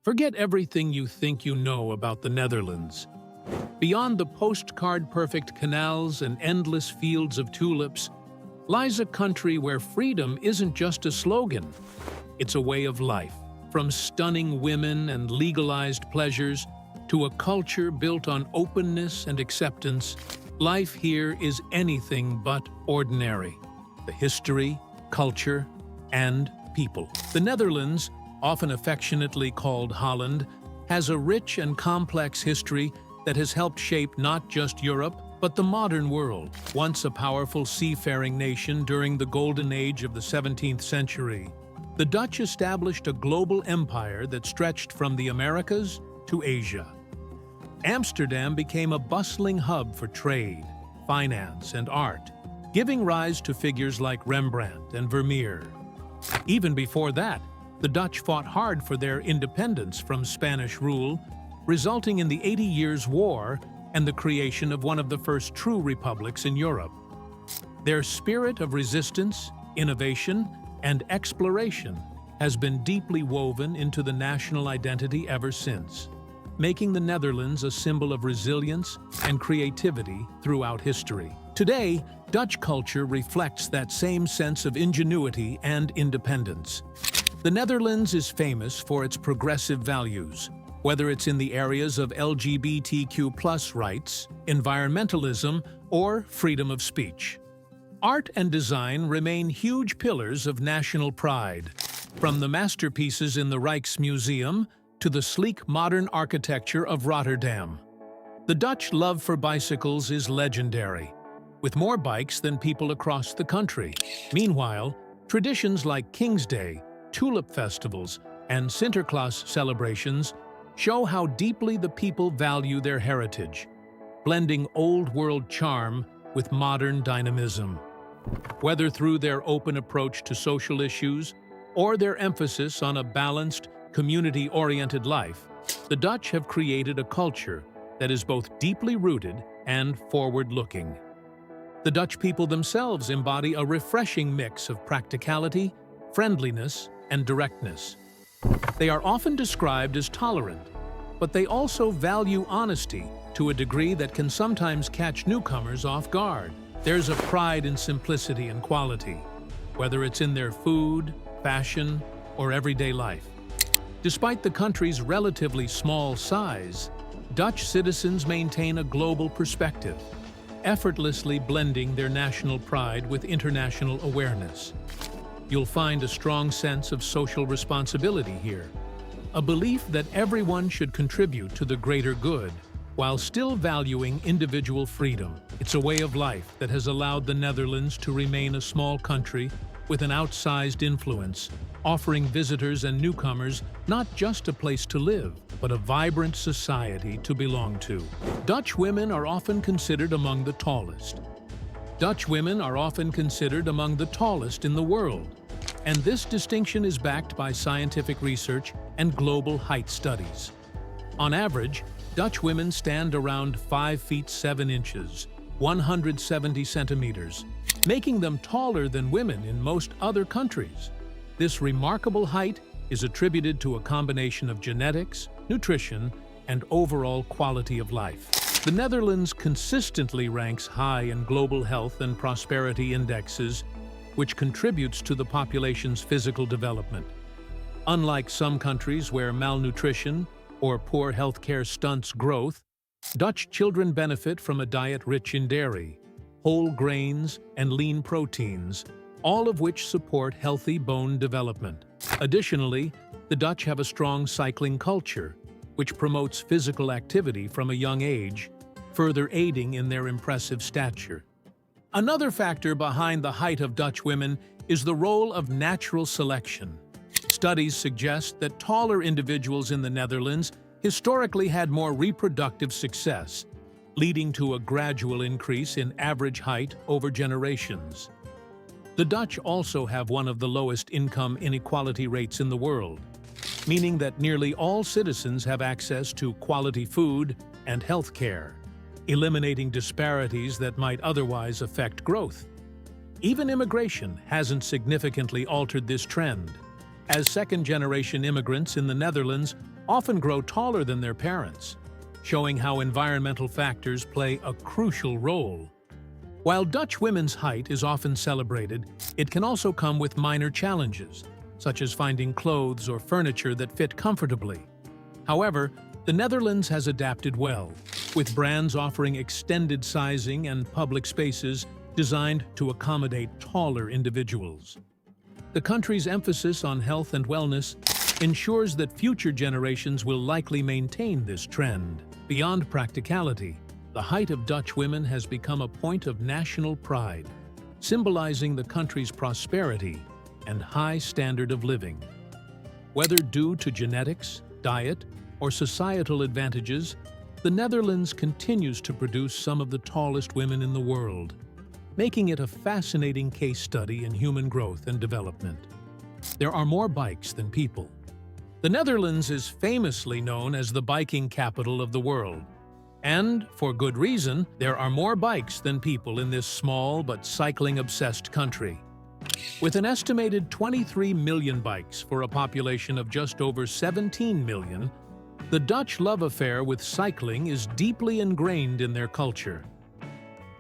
Forget everything you think you know about the Netherlands. Beyond the postcard-perfect canals and endless fields of tulips lies a country where freedom isn't just a slogan. It's a way of life. From stunning women and legalized pleasures to a culture built on openness and acceptance, life here is anything but ordinary. The history, culture, and people. The Netherlands, often affectionately called Holland, has a rich and complex history that has helped shape not just Europe, but the modern world. Once a powerful seafaring nation during the golden age of the 17th century, the Dutch established a global empire that stretched from the Americas to Asia. Amsterdam became a bustling hub for trade, finance, and art, giving rise to figures like Rembrandt and Vermeer. Even before that, the Dutch fought hard for their independence from Spanish rule, resulting in the 80 Years' War and the creation of one of the first true republics in Europe. Their spirit of resistance, innovation, and exploration has been deeply woven into the national identity ever since, making the Netherlands a symbol of resilience and creativity throughout history. Today, Dutch culture reflects that same sense of ingenuity and independence. The Netherlands is famous for its progressive values, whether it's in the areas of LGBTQ+ rights, environmentalism, or freedom of speech. Art and design remain huge pillars of national pride, from the masterpieces in the Rijksmuseum to the sleek modern architecture of Rotterdam. The Dutch love for bicycles is legendary, with more bikes than people across the country. Meanwhile, traditions like King's Day, tulip festivals, and Sinterklaas celebrations show how deeply the people value their heritage, blending old-world charm with modern dynamism. Whether through their open approach to social issues or their emphasis on a balanced, community-oriented life, the Dutch have created a culture that is both deeply rooted and forward-looking. The Dutch people themselves embody a refreshing mix of practicality, friendliness, and directness. They are often described as tolerant, but they also value honesty to a degree that can sometimes catch newcomers off guard. There's a pride in simplicity and quality, whether it's in their food, fashion, or everyday life. Despite the country's relatively small size, Dutch citizens maintain a global perspective, effortlessly blending their national pride with international awareness. You'll find a strong sense of social responsibility here, a belief that everyone should contribute to the greater good, while still valuing individual freedom. It's a way of life that has allowed the Netherlands to remain a small country with an outsized influence, offering visitors and newcomers not just a place to live, but a vibrant society to belong to. Dutch women are often considered among the tallest. Dutch women are often considered among the tallest in the world, and this distinction is backed by scientific research and global height studies. On average, Dutch women stand around 5 feet 7 inches, 170 centimeters, making them taller than women in most other countries. This remarkable height is attributed to a combination of genetics, nutrition, and overall quality of life. The Netherlands consistently ranks high in global health and prosperity indexes, which contributes to the population's physical development. Unlike some countries where malnutrition or poor healthcare stunts growth, Dutch children benefit from a diet rich in dairy, whole grains, and lean proteins, all of which support healthy bone development. Additionally, the Dutch have a strong cycling culture, which promotes physical activity from a young age, further aiding in their impressive stature. Another factor behind the height of Dutch women is the role of natural selection. Studies suggest that taller individuals in the Netherlands historically had more reproductive success, leading to a gradual increase in average height over generations. The Dutch also have one of the lowest income inequality rates in the world, meaning that nearly all citizens have access to quality food and health care, eliminating disparities that might otherwise affect growth. Even immigration hasn't significantly altered this trend, as second-generation immigrants in the Netherlands often grow taller than their parents, showing how environmental factors play a crucial role. While Dutch women's height is often celebrated, it can also come with minor challenges, such as finding clothes or furniture that fit comfortably. However, the Netherlands has adapted well, with brands offering extended sizing and public spaces designed to accommodate taller individuals. The country's emphasis on health and wellness ensures that future generations will likely maintain this trend. Beyond practicality, the height of Dutch women has become a point of national pride, symbolizing the country's prosperity and high standard of living. Whether due to genetics, diet, or societal advantages, the Netherlands continues to produce some of the tallest women in the world, making it a fascinating case study in human growth and development. There are more bikes than people. The Netherlands is famously known as the biking capital of the world. And, for good reason, there are more bikes than people in this small but cycling-obsessed country. With an estimated 23 million bikes for a population of just over 17 million, the Dutch love affair with cycling is deeply ingrained in their culture.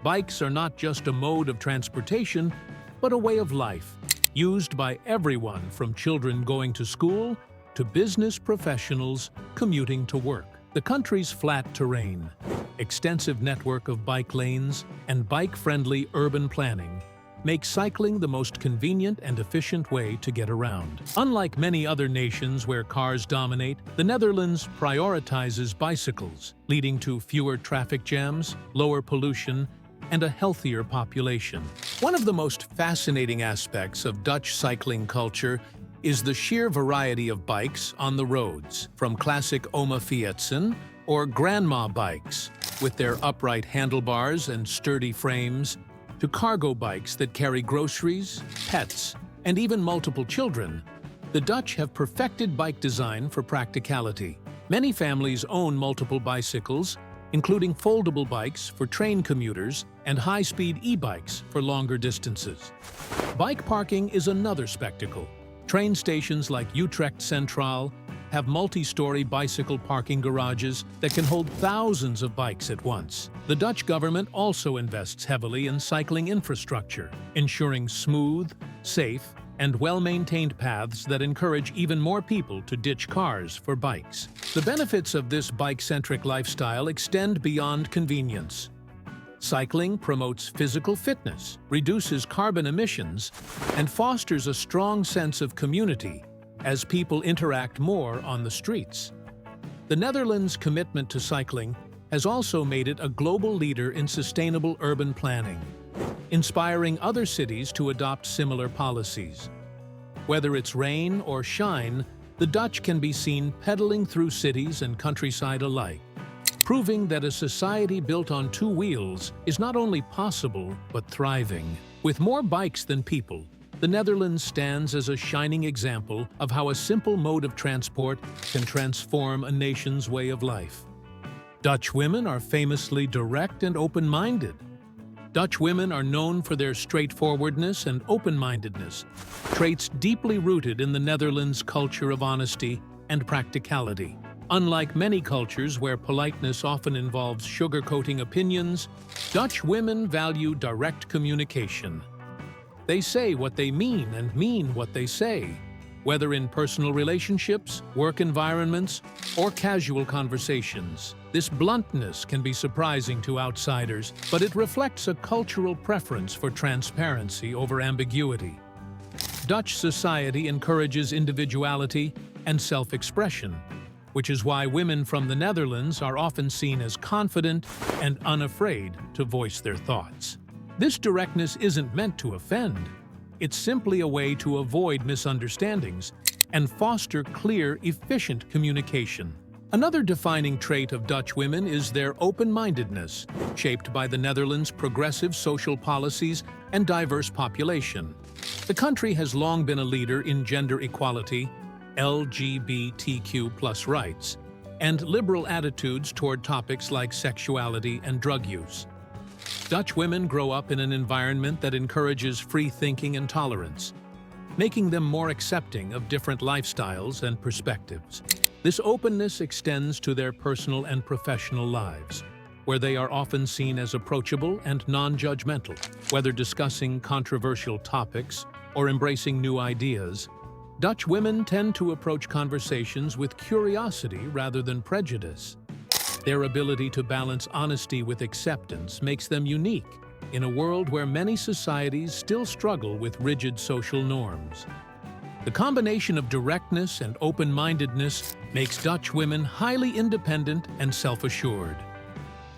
Bikes are not just a mode of transportation, but a way of life, used by everyone from children going to school to business professionals commuting to work. The country's flat terrain, extensive network of bike lanes, and bike-friendly urban planning make cycling the most convenient and efficient way to get around. Unlike many other nations where cars dominate, the Netherlands prioritizes bicycles, leading to fewer traffic jams, lower pollution, and a healthier population. One of the most fascinating aspects of Dutch cycling culture is the sheer variety of bikes on the roads, from classic Oma Fietsen or grandma bikes, with their upright handlebars and sturdy frames, to cargo bikes that carry groceries, pets, and even multiple children. The Dutch have perfected bike design for practicality. Many families own multiple bicycles, including foldable bikes for train commuters and high-speed e-bikes for longer distances. Bike parking is another spectacle. Train stations like Utrecht Centraal have multi-story bicycle parking garages that can hold thousands of bikes at once. The Dutch government also invests heavily in cycling infrastructure, ensuring smooth, safe, and well-maintained paths that encourage even more people to ditch cars for bikes. The benefits of this bike-centric lifestyle extend beyond convenience. Cycling promotes physical fitness, reduces carbon emissions, and fosters a strong sense of community as people interact more on the streets. The Netherlands' commitment to cycling has also made it a global leader in sustainable urban planning, inspiring other cities to adopt similar policies. Whether it's rain or shine, the Dutch can be seen pedaling through cities and countryside alike, proving that a society built on two wheels is not only possible, but thriving. With more bikes than people, the Netherlands stands as a shining example of how a simple mode of transport can transform a nation's way of life. Dutch women are famously direct and open-minded. Dutch women are known for their straightforwardness and open-mindedness, traits deeply rooted in the Netherlands' culture of honesty and practicality. Unlike many cultures where politeness often involves sugarcoating opinions, Dutch women value direct communication. They say what they mean and mean what they say, whether in personal relationships, work environments, or casual conversations. This bluntness can be surprising to outsiders, but it reflects a cultural preference for transparency over ambiguity. Dutch society encourages individuality and self-expression, which is why women from the Netherlands are often seen as confident and unafraid to voice their thoughts. This directness isn't meant to offend. It's simply a way to avoid misunderstandings and foster clear, efficient communication. Another defining trait of Dutch women is their open-mindedness, shaped by the Netherlands' progressive social policies and diverse population. The country has long been a leader in gender equality, LGBTQ+ rights, and liberal attitudes toward topics like sexuality and drug use. Dutch women grow up in an environment that encourages free thinking and tolerance, making them more accepting of different lifestyles and perspectives. This openness extends to their personal and professional lives, where they are often seen as approachable and non-judgmental. Whether discussing controversial topics or embracing new ideas, Dutch women tend to approach conversations with curiosity rather than prejudice. Their ability to balance honesty with acceptance makes them unique in a world where many societies still struggle with rigid social norms. The combination of directness and open-mindedness makes Dutch women highly independent and self-assured.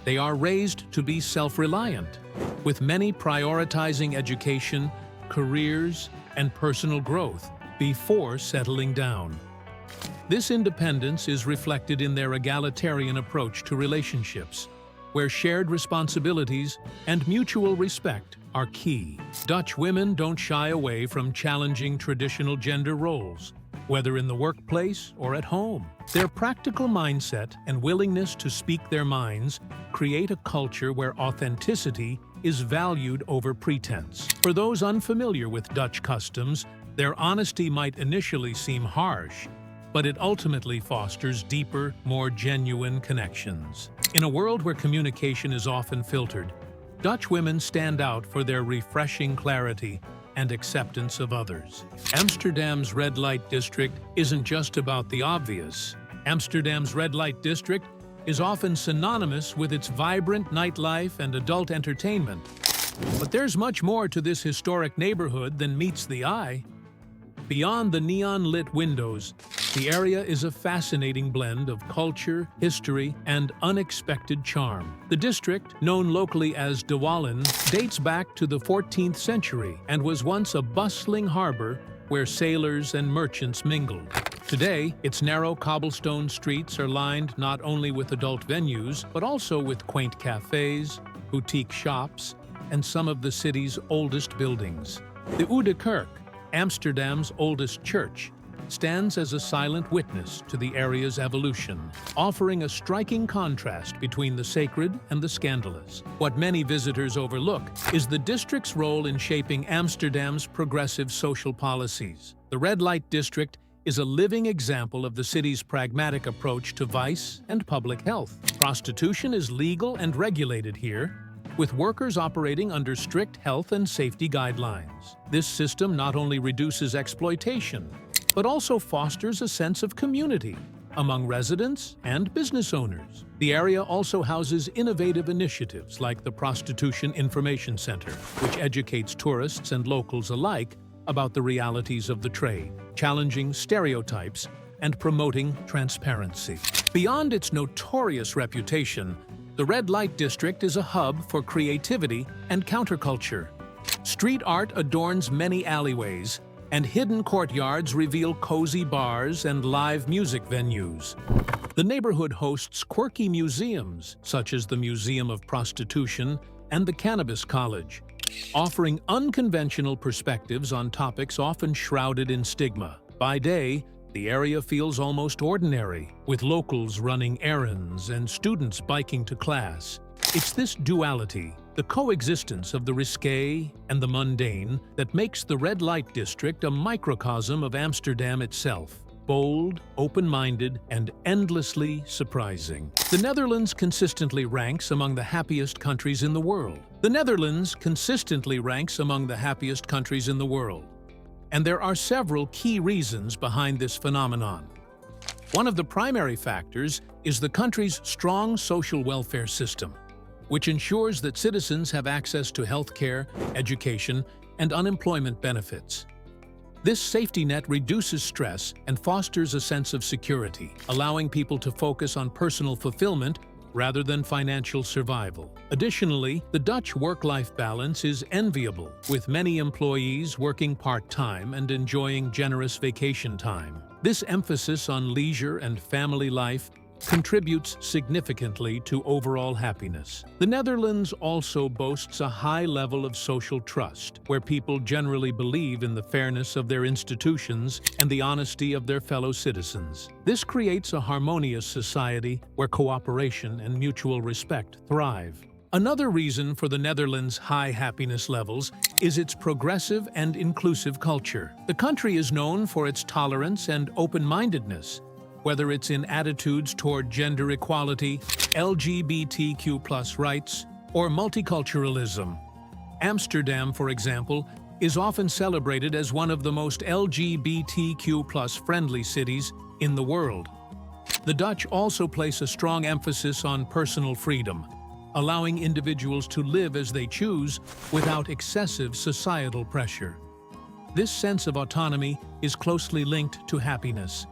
They are raised to be self-reliant, with many prioritizing education, careers, and personal growth before settling down. This independence is reflected in their egalitarian approach to relationships, where shared responsibilities and mutual respect are key. Dutch women don't shy away from challenging traditional gender roles, whether in the workplace or at home. Their practical mindset and willingness to speak their minds create a culture where authenticity is valued over pretense. For those unfamiliar with Dutch customs, their honesty might initially seem harsh, but it ultimately fosters deeper, more genuine connections. In a world where communication is often filtered, Dutch women stand out for their refreshing clarity and acceptance of others. Amsterdam's red light district isn't just about the obvious. Amsterdam's red light district is often synonymous with its vibrant nightlife and adult entertainment. But there's much more to this historic neighborhood than meets the eye. Beyond the neon-lit windows, the area is a fascinating blend of culture, history, and unexpected charm. The district, known locally as De Wallen, dates back to the 14th century and was once a bustling harbor where sailors and merchants mingled. Today, its narrow cobblestone streets are lined not only with adult venues, but also with quaint cafes, boutique shops, and some of the city's oldest buildings. The Oude Kerk, Amsterdam's oldest church, stands as a silent witness to the area's evolution, offering a striking contrast between the sacred and the scandalous. What many visitors overlook is the district's role in shaping Amsterdam's progressive social policies. The red light district is a living example of the city's pragmatic approach to vice and public health. Prostitution is legal and regulated here, with workers operating under strict health and safety guidelines. This system not only reduces exploitation, but also fosters a sense of community among residents and business owners. The area also houses innovative initiatives like the Prostitution Information Center, which educates tourists and locals alike about the realities of the trade, challenging stereotypes and promoting transparency. Beyond its notorious reputation, the Red Light District is a hub for creativity and counterculture. Street art adorns many alleyways, and hidden courtyards reveal cozy bars and live music venues. The neighborhood hosts quirky museums, such as the Museum of Prostitution and the Cannabis College, offering unconventional perspectives on topics often shrouded in stigma. By day, the area feels almost ordinary, with locals running errands and students biking to class. It's this duality, the coexistence of the risque and the mundane, that makes the Red Light District a microcosm of Amsterdam itself. Bold, open-minded, and endlessly surprising. The Netherlands consistently ranks among the happiest countries in the world. And there are several key reasons behind this phenomenon. One of the primary factors is the country's strong social welfare system, which ensures that citizens have access to healthcare, education, and unemployment benefits. This safety net reduces stress and fosters a sense of security, allowing people to focus on personal fulfillment rather than financial survival. Additionally, the Dutch work-life balance is enviable, with many employees working part-time and enjoying generous vacation time. This emphasis on leisure and family life contributes significantly to overall happiness. The Netherlands also boasts a high level of social trust, where people generally believe in the fairness of their institutions and the honesty of their fellow citizens. This creates a harmonious society where cooperation and mutual respect thrive. Another reason for the Netherlands' high happiness levels is its progressive and inclusive culture. The country is known for its tolerance and open-mindedness, whether it's in attitudes toward gender equality, LGBTQ+ rights, or multiculturalism. Amsterdam, for example, is often celebrated as one of the most LGBTQ+ friendly cities in the world. The Dutch also place a strong emphasis on personal freedom, allowing individuals to live as they choose without excessive societal pressure. This sense of autonomy is closely linked to happiness,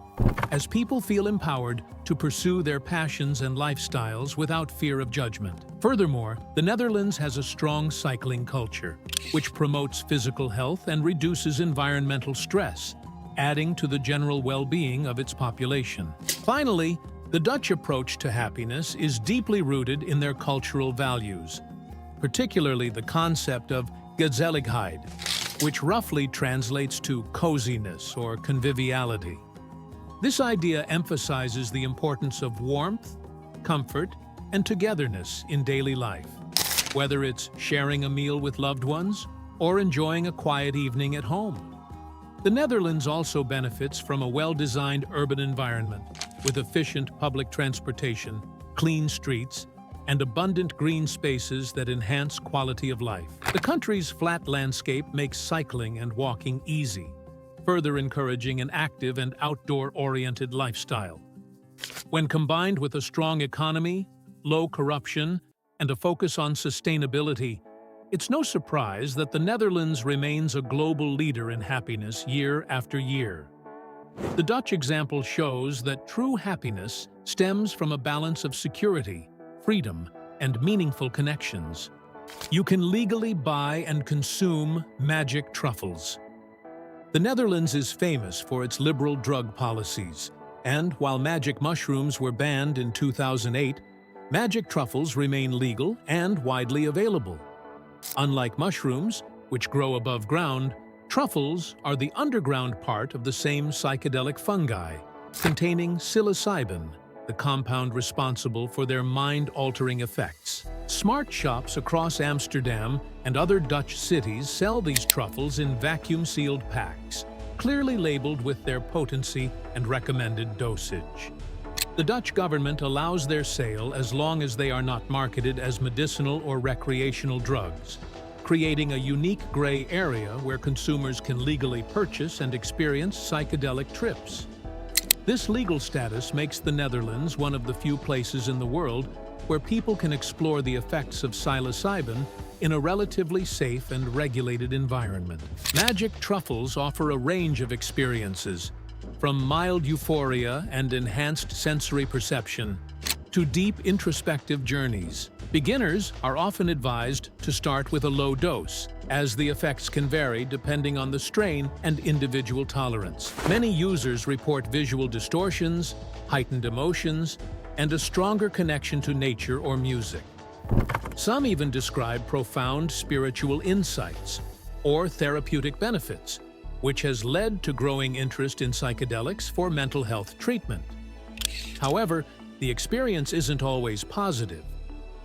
as people feel empowered to pursue their passions and lifestyles without fear of judgment. Furthermore, the Netherlands has a strong cycling culture, which promotes physical health and reduces environmental stress, adding to the general well-being of its population. Finally, the Dutch approach to happiness is deeply rooted in their cultural values, particularly the concept of gezelligheid, which roughly translates to coziness or conviviality. This idea emphasizes the importance of warmth, comfort, and togetherness in daily life, whether it's sharing a meal with loved ones or enjoying a quiet evening at home. The Netherlands also benefits from a well-designed urban environment with efficient public transportation, clean streets, and abundant green spaces that enhance quality of life. The country's flat landscape makes cycling and walking easy, further encouraging an active and outdoor-oriented lifestyle. When combined with a strong economy, low corruption, and a focus on sustainability, it's no surprise that the Netherlands remains a global leader in happiness year after year. The Dutch example shows that true happiness stems from a balance of security, freedom, and meaningful connections. You can legally buy and consume magic truffles. The Netherlands is famous for its liberal drug policies, and while magic mushrooms were banned in 2008, magic truffles remain legal and widely available. Unlike mushrooms, which grow above ground, truffles are the underground part of the same psychedelic fungi, containing psilocybin, the compound responsible for their mind-altering effects. Smart shops across Amsterdam and other Dutch cities sell these truffles in vacuum-sealed packs, clearly labeled with their potency and recommended dosage. The Dutch government allows their sale as long as they are not marketed as medicinal or recreational drugs, creating a unique gray area where consumers can legally purchase and experience psychedelic trips. This legal status makes the Netherlands one of the few places in the world where people can explore the effects of psilocybin in a relatively safe and regulated environment. Magic truffles offer a range of experiences, from mild euphoria and enhanced sensory perception to deep introspective journeys. Beginners are often advised to start with a low dose, as the effects can vary depending on the strain and individual tolerance. Many users report visual distortions, heightened emotions, and a stronger connection to nature or music. Some even describe profound spiritual insights or therapeutic benefits, which has led to growing interest in psychedelics for mental health treatment. However, the experience isn't always positive.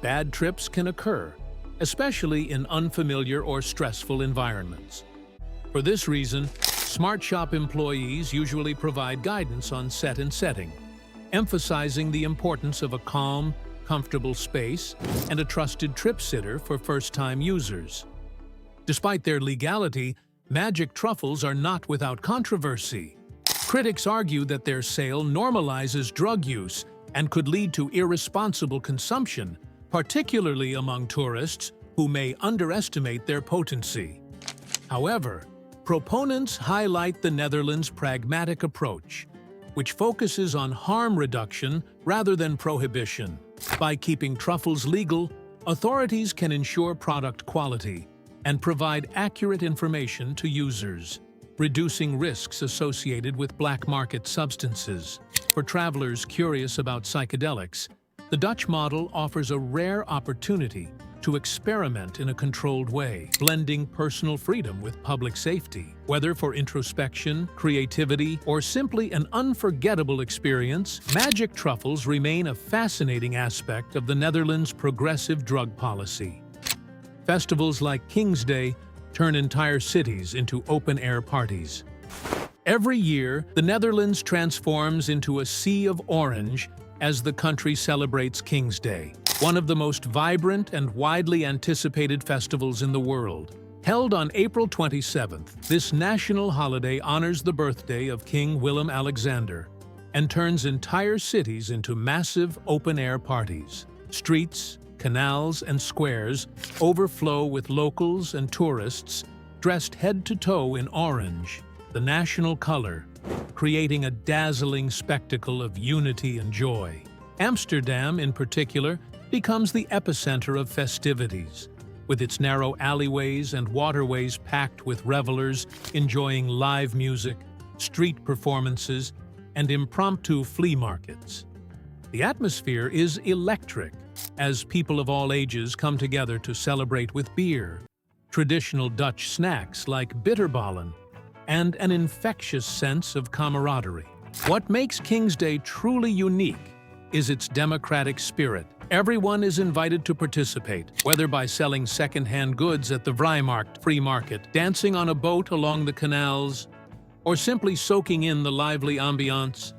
Bad trips can occur, especially in unfamiliar or stressful environments. For this reason, Smart Shop employees usually provide guidance on set and setting, emphasizing the importance of a calm, comfortable space and a trusted trip sitter for first-time users. Despite their legality, magic truffles are not without controversy. Critics argue that their sale normalizes drug use and could lead to irresponsible consumption, particularly among tourists who may underestimate their potency. However, proponents highlight the Netherlands' pragmatic approach, which focuses on harm reduction rather than prohibition. By keeping truffles legal, authorities can ensure product quality and provide accurate information to users, reducing risks associated with black market substances. For travelers curious about psychedelics, the Dutch model offers a rare opportunity to experiment in a controlled way, blending personal freedom with public safety. Whether for introspection, creativity, or simply an unforgettable experience, magic truffles remain a fascinating aspect of the Netherlands' progressive drug policy. Festivals like King's Day turn entire cities into open-air parties. Every year, the Netherlands transforms into a sea of orange as the country celebrates King's Day, one of the most vibrant and widely anticipated festivals in the world. Held on April 27th, this national holiday honors the birthday of King Willem-Alexander and turns entire cities into massive open-air parties. Streets, canals, and squares overflow with locals and tourists dressed head to toe in orange, the national color, creating a dazzling spectacle of unity and joy. Amsterdam, in particular, becomes the epicenter of festivities, with its narrow alleyways and waterways packed with revelers enjoying live music, street performances, and impromptu flea markets. The atmosphere is electric, as people of all ages come together to celebrate with beer, traditional Dutch snacks like bitterballen, and an infectious sense of camaraderie. What makes King's Day truly unique is its democratic spirit. Everyone is invited to participate, whether by selling second-hand goods at the Vrijmarkt free market, dancing on a boat along the canals, or simply soaking in the lively ambiance.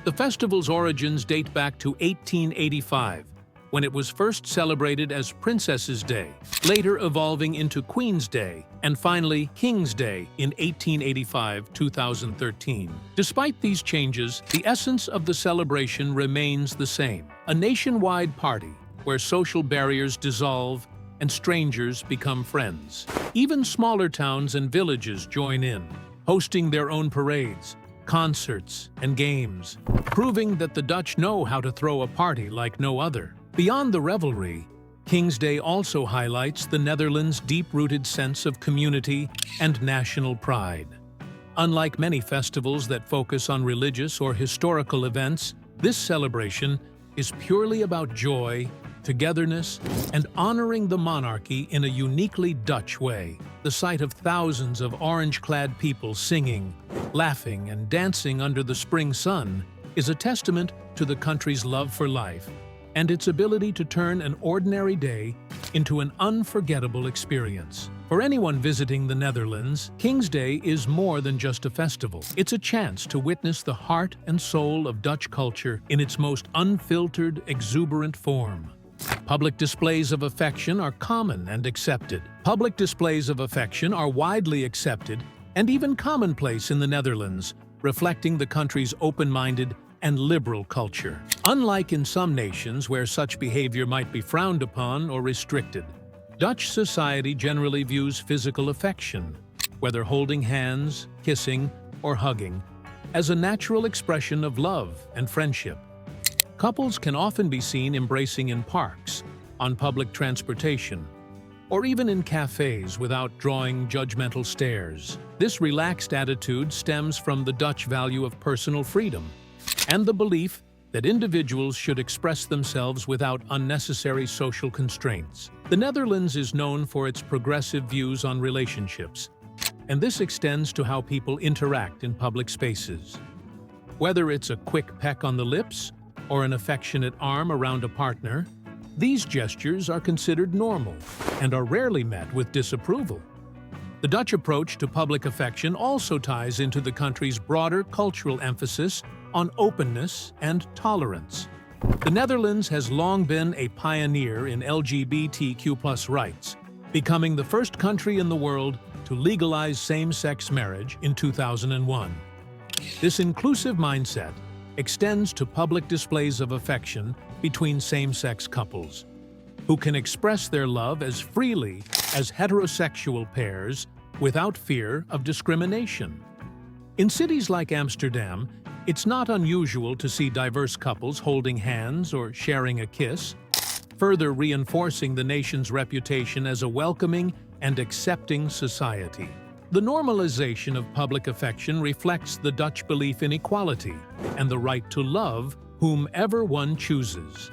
The festival's origins date back to 1885, when it was first celebrated as Princess's Day, later evolving into Queen's Day, and finally King's Day in 1885-2013. Despite these changes, the essence of the celebration remains the same: a nationwide party where social barriers dissolve and strangers become friends. Even smaller towns and villages join in, hosting their own parades, concerts, and games, proving that the Dutch know how to throw a party like no other. Beyond the revelry, King's Day also highlights the Netherlands' deep-rooted sense of community and national pride. Unlike many festivals that focus on religious or historical events, this celebration is purely about joy, togetherness, and honoring the monarchy in a uniquely Dutch way. The sight of thousands of orange-clad people singing, laughing, and dancing under the spring sun is a testament to the country's love for life and its ability to turn an ordinary day into an unforgettable experience. For anyone visiting the Netherlands, King's Day is more than just a festival. It's a chance to witness the heart and soul of Dutch culture in its most unfiltered, exuberant form. Public displays of affection are common and accepted. Public displays of affection are widely accepted and even commonplace in the Netherlands, reflecting the country's open-minded and liberal culture. Unlike in some nations where such behavior might be frowned upon or restricted, Dutch society generally views physical affection, whether holding hands, kissing, or hugging, as a natural expression of love and friendship. Couples can often be seen embracing in parks, on public transportation, or even in cafes without drawing judgmental stares. This relaxed attitude stems from the Dutch value of personal freedom and the belief that individuals should express themselves without unnecessary social constraints. The Netherlands is known for its progressive views on relationships, and this extends to how people interact in public spaces. Whether it's a quick peck on the lips or an affectionate arm around a partner, these gestures are considered normal and are rarely met with disapproval. The Dutch approach to public affection also ties into the country's broader cultural emphasis on openness and tolerance. The Netherlands has long been a pioneer in LGBTQ+ rights, becoming the first country in the world to legalize same-sex marriage in 2001. This inclusive mindset extends to public displays of affection between same-sex couples, who can express their love as freely as heterosexual pairs without fear of discrimination. In cities like Amsterdam, it's not unusual to see diverse couples holding hands or sharing a kiss, further reinforcing the nation's reputation as a welcoming and accepting society. The normalization of public affection reflects the Dutch belief in equality and the right to love whomever one chooses.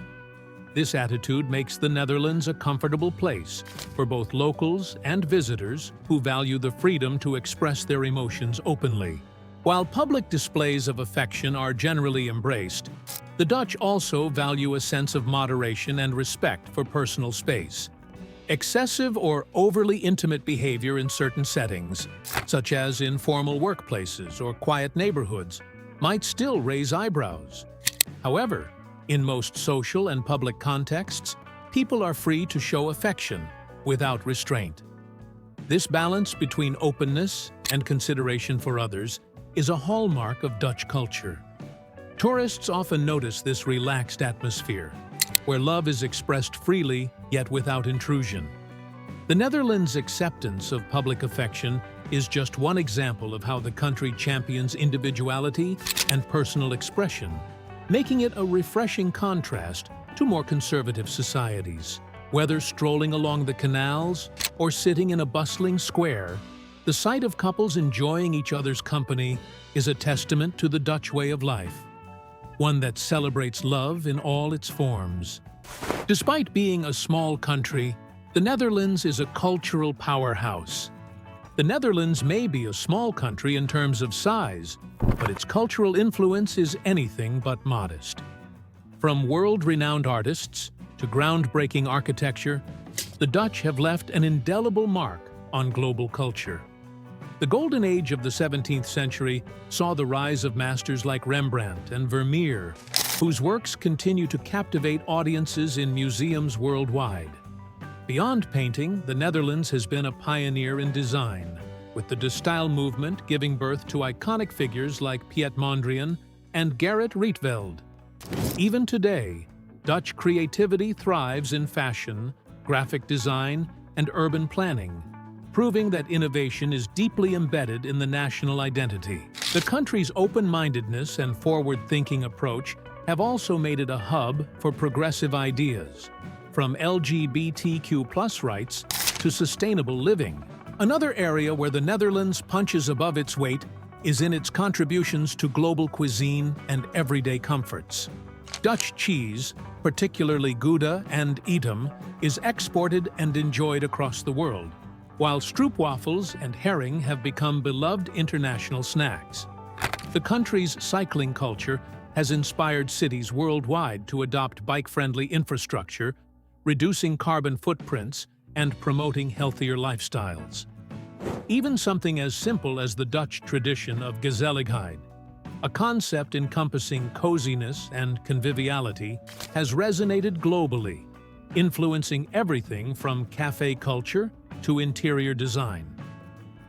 This attitude makes the Netherlands a comfortable place for both locals and visitors who value the freedom to express their emotions openly. While public displays of affection are generally embraced, the Dutch also value a sense of moderation and respect for personal space. Excessive or overly intimate behavior in certain settings, such as in formal workplaces or quiet neighborhoods, might still raise eyebrows. However, in most social and public contexts, people are free to show affection without restraint. This balance between openness and consideration for others is a hallmark of Dutch culture. Tourists often notice this relaxed atmosphere, where love is expressed freely yet without intrusion. The Netherlands' acceptance of public affection is just one example of how the country champions individuality and personal expression, making it a refreshing contrast to more conservative societies. Whether strolling along the canals or sitting in a bustling square, the sight of couples enjoying each other's company is a testament to the Dutch way of life, one that celebrates love in all its forms. Despite being a small country, the Netherlands is a cultural powerhouse. The Netherlands may be a small country in terms of size, but its cultural influence is anything but modest. From world-renowned artists to groundbreaking architecture, the Dutch have left an indelible mark on global culture. The golden age of the 17th century saw the rise of masters like Rembrandt and Vermeer, whose works continue to captivate audiences in museums worldwide. Beyond painting, the Netherlands has been a pioneer in design, with the De Stijl movement giving birth to iconic figures like Piet Mondrian and Gerrit Rietveld. Even today, Dutch creativity thrives in fashion, graphic design, and urban planning, proving that innovation is deeply embedded in the national identity. The country's open-mindedness and forward-thinking approach have also made it a hub for progressive ideas, from LGBTQ+ rights to sustainable living. Another area where the Netherlands punches above its weight is in its contributions to global cuisine and everyday comforts. Dutch cheese, particularly Gouda and Edam, is exported and enjoyed across the world, while stroopwafels and herring have become beloved international snacks. The country's cycling culture has inspired cities worldwide to adopt bike-friendly infrastructure, reducing carbon footprints and promoting healthier lifestyles. Even something as simple as the Dutch tradition of gezelligheid, a concept encompassing coziness and conviviality, has resonated globally, influencing everything from cafe culture to interior design.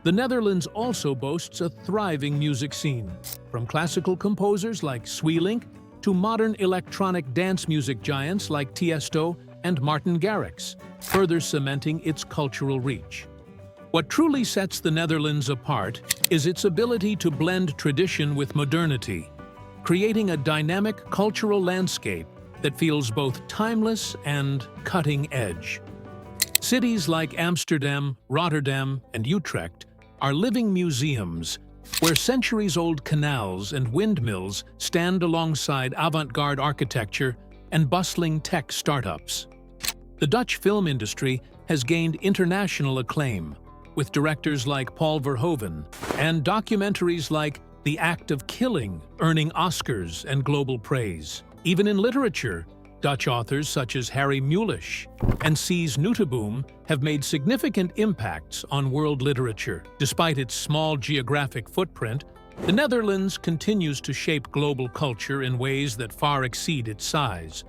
The Netherlands also boasts a thriving music scene, from classical composers like Sweelinck to modern electronic dance music giants like Tiesto and Martin Garrix, further cementing its cultural reach. What truly sets the Netherlands apart is its ability to blend tradition with modernity, creating a dynamic cultural landscape that feels both timeless and cutting-edge. Cities like Amsterdam, Rotterdam, and Utrecht are living museums where centuries-old canals and windmills stand alongside avant-garde architecture and bustling tech startups. The Dutch film industry has gained international acclaim, with directors like Paul Verhoeven and documentaries like The Act of Killing earning Oscars and global praise. Even in literature, Dutch authors such as Harry Mulisch and Cees Nooteboom have made significant impacts on world literature. Despite its small geographic footprint, the Netherlands continues to shape global culture in ways that far exceed its size,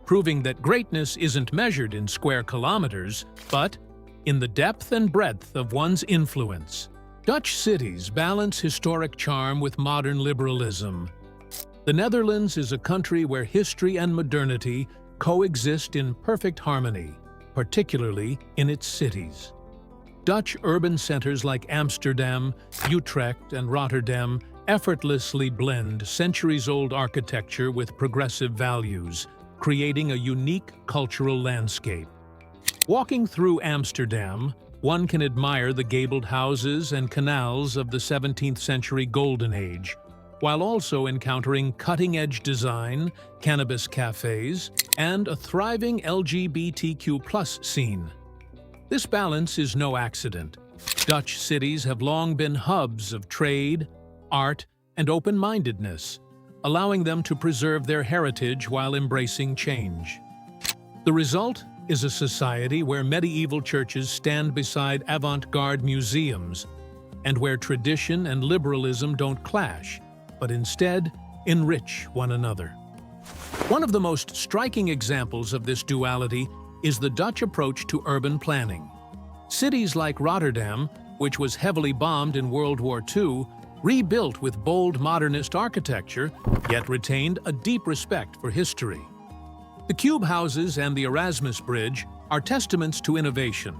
proving that greatness isn't measured in square kilometers, but in the depth and breadth of one's influence. Dutch cities balance historic charm with modern liberalism. The Netherlands is a country where history and modernity coexist in perfect harmony, particularly in its cities. Dutch urban centers like Amsterdam, Utrecht, and Rotterdam effortlessly blend centuries-old architecture with progressive values, creating a unique cultural landscape. Walking through Amsterdam, one can admire the gabled houses and canals of the 17th century Golden Age, while also encountering cutting-edge design, cannabis cafes, and a thriving LGBTQ+ scene. This balance is no accident. Dutch cities have long been hubs of trade, art, and open-mindedness, allowing them to preserve their heritage while embracing change. The result? is a society where medieval churches stand beside avant-garde museums and where tradition and liberalism don't clash, but instead enrich one another. One of the most striking examples of this duality is the Dutch approach to urban planning. Cities like Rotterdam, which was heavily bombed in World War II, rebuilt with bold modernist architecture, yet retained a deep respect for history. The cube houses and the Erasmus Bridge are testaments to innovation,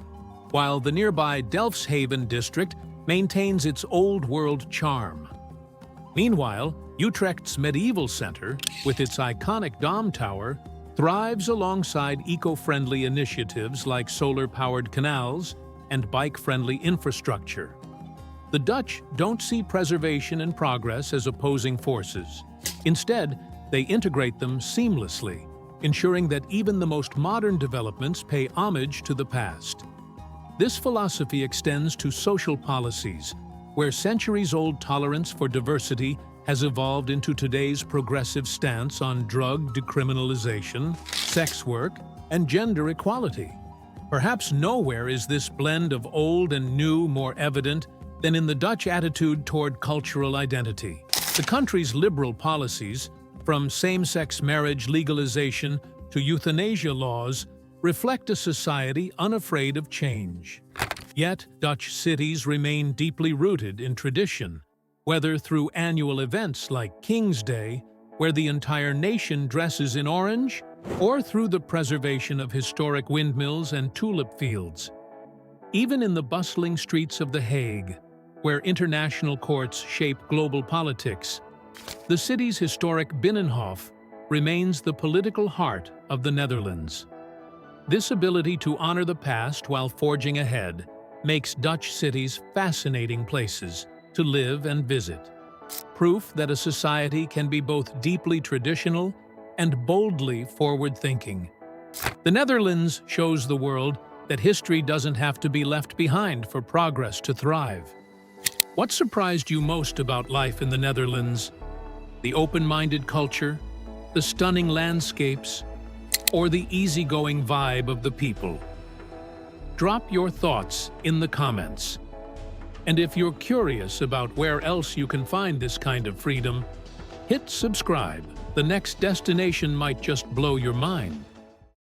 while the nearby Delfshaven district maintains its old-world charm. Meanwhile, Utrecht's medieval center, with its iconic Dom Tower, thrives alongside eco-friendly initiatives like solar-powered canals and bike-friendly infrastructure. The Dutch don't see preservation and progress as opposing forces. Instead, they integrate them seamlessly, ensuring that even the most modern developments pay homage to the past. This philosophy extends to social policies, where centuries-old tolerance for diversity has evolved into today's progressive stance on drug decriminalization, sex work, and gender equality. Perhaps nowhere is this blend of old and new more evident than in the Dutch attitude toward cultural identity. The country's liberal policies, from same-sex marriage legalization to euthanasia laws, reflect a society unafraid of change. Yet, Dutch cities remain deeply rooted in tradition, whether through annual events like King's Day, where the entire nation dresses in orange, or through the preservation of historic windmills and tulip fields. Even in the bustling streets of The Hague, where international courts shape global politics, the city's historic Binnenhof remains the political heart of the Netherlands. This ability to honor the past while forging ahead makes Dutch cities fascinating places to live and visit. Proof that a society can be both deeply traditional and boldly forward-thinking. The Netherlands shows the world that history doesn't have to be left behind for progress to thrive. What surprised you most about life in the Netherlands? The open-minded culture, the stunning landscapes, or the easygoing vibe of the people? Drop your thoughts in the comments. And if you're curious about where else you can find this kind of freedom, hit subscribe. The next destination might just blow your mind.